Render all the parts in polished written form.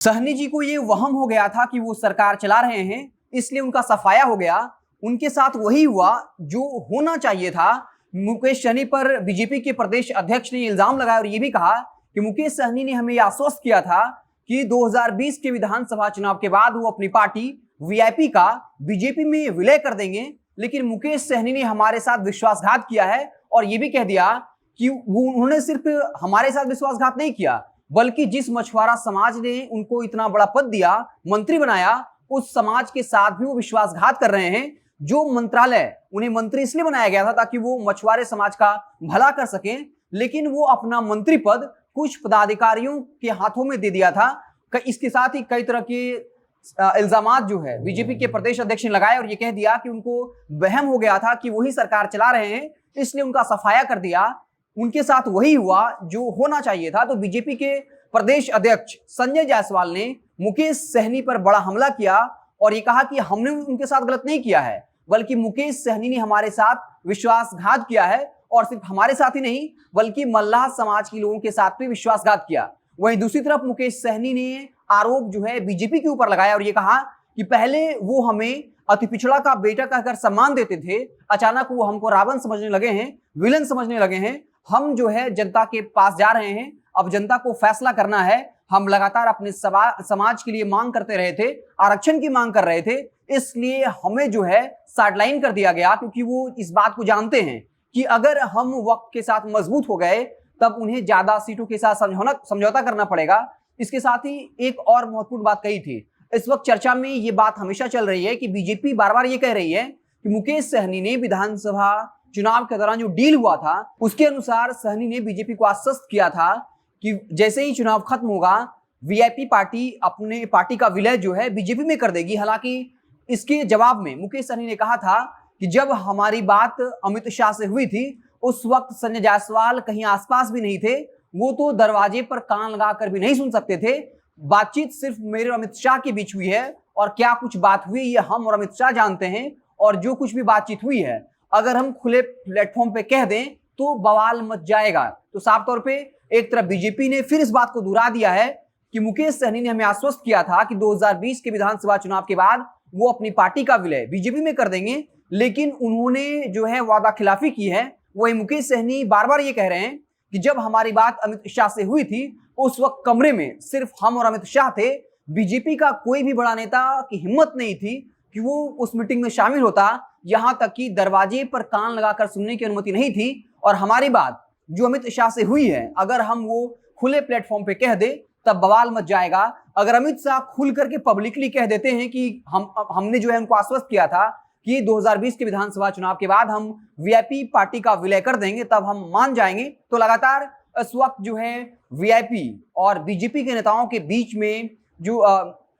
सहनी जी को ये वहम हो गया था कि वो सरकार चला रहे हैं, इसलिए उनका सफाया हो गया। उनके साथ वही हुआ जो होना चाहिए था। मुकेश सहनी पर बीजेपी के प्रदेश अध्यक्ष ने इल्जाम लगाया और ये भी कहा कि मुकेश सहनी ने हमें आश्वस्त किया था कि 2020 के विधानसभा चुनाव के बाद वो अपनी पार्टी वीआईपी का बीजेपी में विलय कर देंगे, लेकिन मुकेश सहनी ने हमारे साथ विश्वासघात किया है। और ये भी कह दिया कि उन्होंने सिर्फ हमारे साथ विश्वासघात नहीं किया, बल्कि जिस मछुआरा समाज ने उनको इतना बड़ा पद दिया, मंत्री बनाया, उस समाज के साथ भी वो विश्वासघात कर रहे हैं। जो मंत्रालय उन्हें मंत्री इसलिए बनाया गया था ताकि वो मछुआरे समाज का भला कर सकें, लेकिन वो अपना मंत्री पद कुछ पदाधिकारियों के हाथों में दे दिया था। इसके साथ ही कई तरह के इल्जामात जो है बीजेपी के प्रदेश अध्यक्ष ने लगाए और ये कह दिया कि उनको वहम हो गया था कि वही सरकार चला रहे हैं, इसलिए उनका सफाया कर दिया। उनके साथ वही हुआ जो होना चाहिए था। तो बीजेपी के प्रदेश अध्यक्ष संजय जायसवाल ने मुकेश सहनी पर बड़ा हमला किया और ये कहा कि हमने उनके साथ गलत नहीं किया है, बल्कि मुकेश सहनी ने हमारे साथ विश्वासघात किया है। और सिर्फ हमारे साथ ही नहीं, बल्कि मल्लाह समाज के लोगों के साथ भी विश्वासघात किया। वहीं दूसरी तरफ मुकेश सहनी ने आरोप जो है बीजेपी के ऊपर लगाया और ये कहा कि पहले वो हमें अति पिछड़ा का बेटा कहकर सम्मान देते थे, अचानक वो हमको रावण समझने लगे हैं, विलन समझने लगे हैं। हम जो है जनता के पास जा रहे हैं, अब जनता को फैसला करना है। हम लगातार अपने समाज के लिए मांग करते रहे थे, आरक्षण की मांग कर रहे थे, इसलिए हमें जो है साइडलाइन कर दिया गया, क्योंकि वो इस बात को जानते हैं कि अगर हम वक्त के साथ मजबूत हो गए तब उन्हें ज्यादा सीटों के साथ समझौता करना पड़ेगा। इसके साथ ही एक और महत्वपूर्ण बात कही थी। इस वक्त चर्चा में ये बात हमेशा चल रही है कि बीजेपी बार बार ये कह रही है कि मुकेश सहनी ने विधानसभा चुनाव के दौरान जो डील हुआ था उसके अनुसार सहनी ने बीजेपी को आश्वस्त किया था कि जैसे ही चुनाव खत्म होगा वीआईपी पार्टी अपने पार्टी का विलय जो है बीजेपी में कर देगी। हालांकि इसके जवाब में मुकेश सहनी ने कहा था कि जब हमारी बात अमित शाह से हुई थी उस वक्त संजय जायसवाल कहीं आसपास भी नहीं थे, वो तो दरवाजे पर कान लगाकर भी नहीं सुन सकते थे। बातचीत सिर्फ मेरे और अमित शाह के बीच हुई है और क्या कुछ बात हुई ये हम और अमित शाह जानते हैं। और जो कुछ भी बातचीत हुई है अगर हम खुले प्लेटफॉर्म पे कह दें तो बवाल मच जाएगा। तो साफ तौर पे एक तरफ बीजेपी ने फिर इस बात को दोहरा दिया है कि मुकेश सहनी ने हमें आश्वस्त किया था कि 2020 के विधानसभा चुनाव के बाद वो अपनी पार्टी का विलय बीजेपी में कर देंगे, लेकिन उन्होंने जो है वादा खिलाफी की है। वही मुकेश सहनी बार बार ये कह रहे हैं कि जब हमारी बात अमित शाह से हुई थी उस वक्त कमरे में सिर्फ हम और अमित शाह थे, बीजेपी का कोई भी बड़ा नेता की हिम्मत नहीं थी कि वो उस मीटिंग में शामिल होता, यहां तक कि दरवाजे पर कान लगाकर सुनने की अनुमति नहीं थी। और हमारी बात जो अमित शाह से हुई है अगर हम वो खुले प्लेटफॉर्म पे कह दे तब बवाल मच जाएगा। अगर अमित शाह खुल करके पब्लिकली कह देते हैं कि हमने जो है उनको आश्वस्त किया था कि 2020 के विधानसभा चुनाव के बाद हम वीआईपी पार्टी का विलय कर देंगे, तब हम मान जाएंगे। तो लगातार इस वक्त जो है वीआईपी और बीजेपी के नेताओं के बीच में जो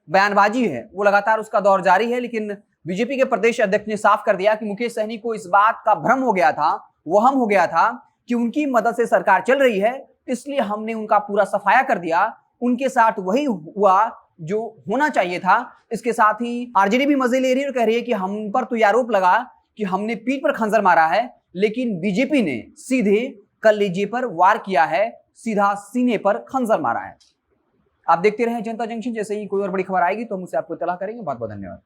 बयानबाजी है वो लगातार उसका दौर जारी है। लेकिन बीजेपी के प्रदेश अध्यक्ष ने साफ कर दिया कि मुकेश सहनी को इस बात का भ्रम हो गया था, वहम हो गया था कि उनकी मदद से सरकार चल रही है, इसलिए हमने उनका पूरा सफाया कर दिया। उनके साथ वही हुआ जो होना चाहिए था। इसके साथ ही आरजेडी भी मजे ले रही है और कह रही है कि हम पर तो यह आरोप लगा कि हमने पीठ पर खंजर मारा है, लेकिन बीजेपी ने सीधे कलेजे पर वार किया है, सीधा सीने पर खंजर मारा है। आप देखते रहे जनता जंक्शन। जैसे ही कोई और बड़ी खबर आएगी तो हम उसे आपको इत्तला करेंगे। बहुत बहुत धन्यवाद।